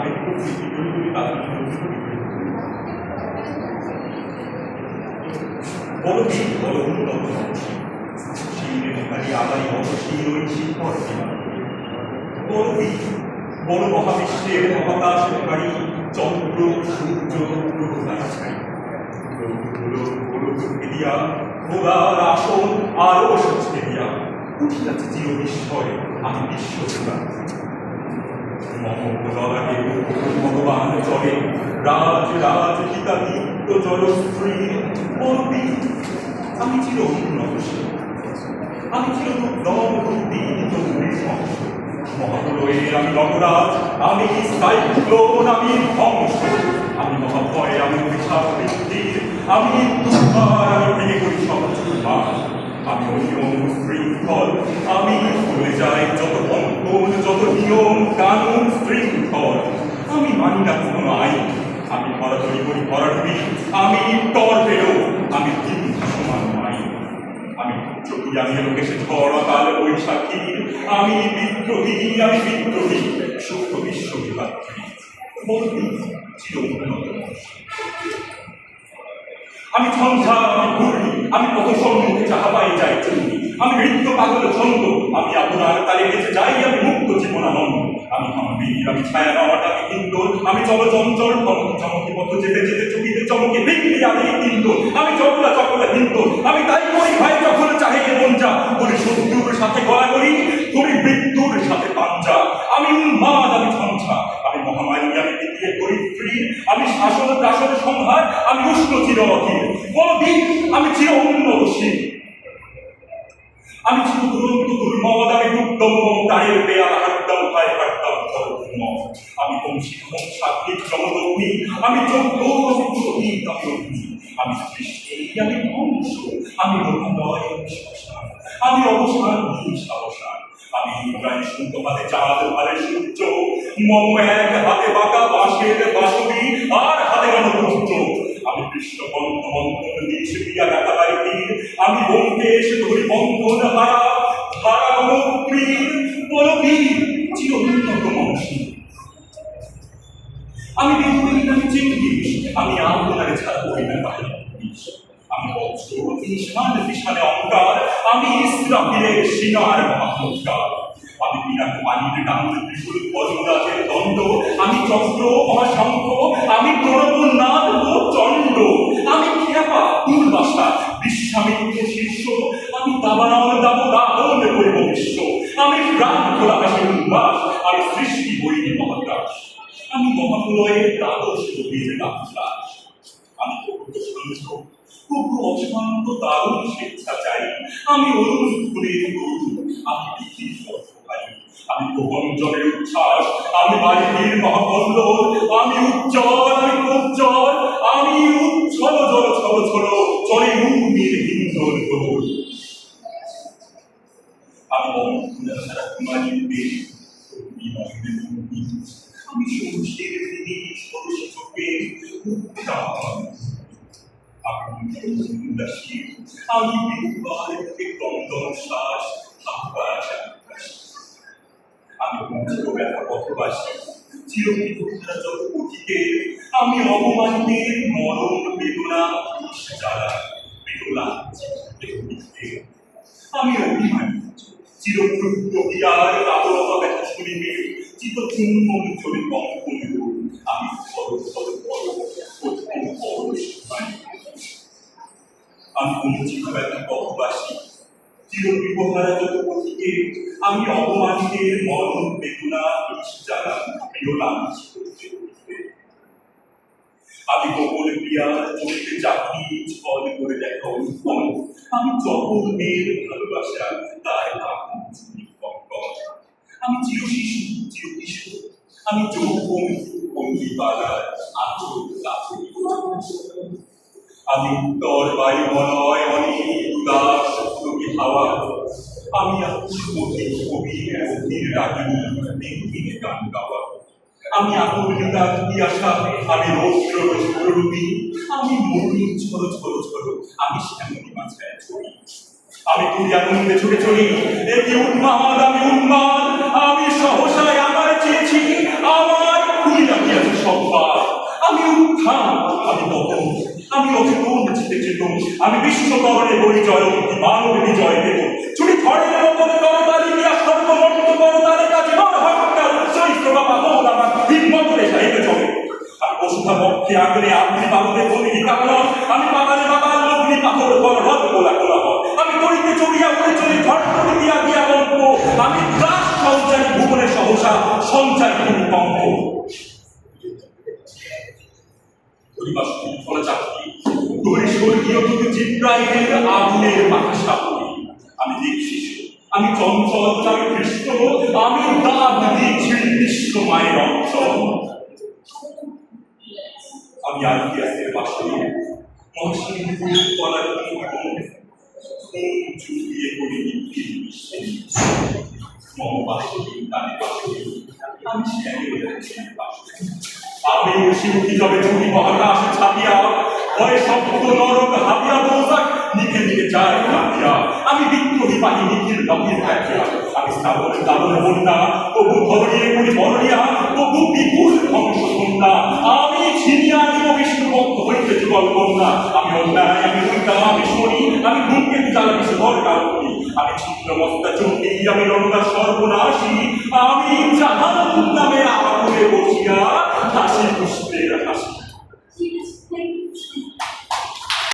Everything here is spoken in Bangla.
আবেগ প্রকৃতি করি তাদের বড় বীর বড় উন্নত আবারই অবশীল ওই শিল্পর বড় বীর বড় মহাবিশ্বের মহাকাশ ভারী চন্দ্র সূর্য দিয়া ঘোড়ার আসন আরো সচকে দিয়া উঠিয়াছে চির বিস্ময় আমি বিশ্বজোড়া ভগবান চলে রাজ রাজ হিতাদি প্রচল স্ত্রী বলবি আমি চির উন্নতশীল আমি চির মহাপ্রলয়ের আমি নগরাজ আমি সাইক্লোন আমি ধ্বংস আমি মহাভয় আমি অভিশাপ বৃদ্ধির আমি দুর্বার আমি ভেঙে করি সব আমি অনিয়ম শৃঙ্খল আমি ভুলে যাই যত বন্ধন যত নিয়ম কানুন শৃঙ্খল আমি মানি না কোনো আইন আমি ধরাধরি করি ভরাডুবি আমি টর্পেডো আমি তিন সমান আইন আমি চোখি আমি লোকেশে ঝড় কাল বৈশাখী আমি বিদ্রোহী সূক্ষ্ম বিশ্ববিভাত্রী বলবি চির উন্নত আমি ঝঞ্ঝা আমি ঘূর্ণি আমি কত সম্মুখে যাহা পাই যাই চুন্নি আমি নৃত্য পাগল ছন্দ আমি আপনার তালে বেঁচে যাই আমি মুক্ত জীবনানন্দ আমি বীর আমি ছায়া নামাটা আমি হিন্দোল আমি চল চঞ্চল চমকি পথ যেতে যেতে চকিতে চমকি বিক্রি আমি হিন্দোল আমি চকলা হিন্দোল আমি তাই করি ভাই যখন চাহে মন যা বলি শত্রুর সাথে গলা করি তুমি মৃত্যুর সাথে পাঞ্জা আমি উন্মাদ আমি ঝঞ্ঝা আমি মহামারী আমি পিটিয়ে করি ফ্রি আমি শাসন দাসন সংহার আমি উষ্ণ চির অধীর বলবীর আমি চির উন্নতশীল আমি চির দুরন্ত দুর্মদ আমি দুর্দম তারের বেয়া হাড্ডাম ভাই হাড্ডাম আমি বংশী সাত্বিক জমদগ্নি আমি যোগ্য আমি পুরোহিত আমি অগ্নি আমি সৃষ্টি আমি ধ্বংস আমি লোকালয় শ্মশান আমি অবসান সাবসান আমি ইন্দ্রাণী শুদ্ধ হাতে চাঁদ ভালে সূর্য মম এক হাতে বাঁকা বাঁশের বাঁশরি আর হাতে গণতন্ত্র আমি কৃষ্ণকণ্ঠ মন্থন দিয়েছি প্রিয়া কাটাবাই তীর আমি বঙ্কেশ ধরি বন্ধন হারা ধারা গণপ্রীর বলবীর চির উন্নত মনসী আমি বিপরীত আমি চিন্তিস আমি আপনারে ছাড়া করি না তাহলে আমি বজ্র ঈশানে অঙ্কার আমি ইসরাফিলের সিনার মহাহংকার আমি বিরাট পানির ডাঙ্গ ত্রিশূল পদ্মরাজের দণ্ড আমি চক্র মহাশঙ্খ আমি প্রণবনাথ চণ্ড আমি খেপা দুর্বাসা বিশ্বামিত্র শীর্ষ আমি দাবদাহন করিব বিশ্ব আমি প্রাণ খোলা হাসি উন্মাস আমি সৃষ্টি বইনি মহাকাশ আমি মহাপ্রলয়ের দ্বাদশ গভীর রামদাস আমি প্রভু অশান্ত দারুণ স্বেচ্ছা চাই আমি অরুণ ফুলের গরু আমি পৃথিবীর ভাই আমি প্রবঞ্চনের উচ্ছ্বাস আমি বাড়ির মহাকল্লোল আমি উজ্জ্বল আমি উজ্জ্বল আমি উচ্ছল জল ছল ছল চলে মুক্তির হিন্দর গোল আমি বঙ্গবন্ধুরা কুমারীর দেশ আমি সবুজের দিদি সবুজ চোখে আমি বিদ্বার ক্রন্দন শ্বাস আমি ব্যথা পথবাসী চিরবিধারা যত পথিকে আমি অবমানদের মরণ বেদনা যারা বেদনা আমি অভিমানী চিরপ্রহিয়ার আদরতা ব্যথা শুনিবে চিত চুম্বন চলে কম্পন আমি আমি অনুচিত ব্যথা পথবাসী চিরবিবহারা যত পথিকে আমি অপমানিতের মরণ বেদনা যারা প্রিয় লাঞ্ছিত আমি গোপন প্রিয়া চলতে চাকরি ছল করে দেখা উৎপন্ন আমি চপল মেয়ের ভালোবাসা তার আমি চির শিশু চির কিশোর আমি যৌবন বন্দিপাড়ার আচল আমি উত্তর বায়ুমলয় অনেক উদাস কবি হাওয়া আমি আত্মীয় কবি অধীর রাগিনী দিনে গান গাওয়া আমি আত্মীয়তা আশা আমি রৌদ্ররূপী আমি মরুনি ঝড় ঝড় ঝড় আমি শ্যামলী মাঝায় ছড়ি আমি তুই আনন্দে ছুটে চলি এটি উন্মাদ আমি উন্মাদ আমি সহসায় আমার চেয়েছি আমার খুঁজে থাম, আমি তখন, আমি অচেতন চিতে চেতন, আমি বিশ্বকরণে বই জয়, মানব বিজয় দেব। চুরি ঝড়ের মতন করতালি দিয়া সর্বমন্ত করতালি কাজে হত্যা উচ্চরিত বাবা হোক আমার হিম্মত রেখাইতে চলে। আমি বসুধা পক্ষে আগুনে আপনি বাবুদের বলিনি কামন, আমি বাগানে বাগান লগ্নি পাথর ঘর হদ গোলা গোলা হদ, আমি তরিতে চড়িয়া উড়ে চলে ঝড় তরি দিয়া দিয়া গল্প, আমি দাস সঞ্চারী ভুবনে সহসা সঞ্চারী ভূমিকম্প। আগুনের বাতাসা বলি, আমি দীক্ষিত, আমি চঞ্চল, আমি কৃষ্ণ, আমি দাগ দিয়েছি বিশ্ব মায়ের অঞ্চল। আমি আইপিএসের বাসনে মহাশিল্পীর কলার চুপিয়ে করি মম বাসনী তাদের বাসনী আমি আমি শিবকি যাবে চুরি মহাকাশ ছাপিয়া ভয় শব্দ নরক হাতিয়া দৌসাক নিখে নিখে যায় হাতিয়া, আমি বিদ্রোহী বাহিনী নিখিল নখিল দেখিয়া, আমি স্থাপন দাবন বন্যা তবু ধরিয়ে করি বরণিয়া, তবু বিপুল ধ্বংস কন্যা, আমি ছিনিয়া আনিব বিষ্ণুভক্ত হইতে যুগল কন্যা, আমি অন্যায়, আমি হইতা, আমি শনি, আমি ঘুমকে জ্বালা বিশ্বর কাল করি, আমি ছিন্ন মস্তা চণ্ডী, আমি রঙ্গা সর্বনাশী, আমি জাহান নামে আগুনে বসিয়া হাসি পুষ্পের হাসি।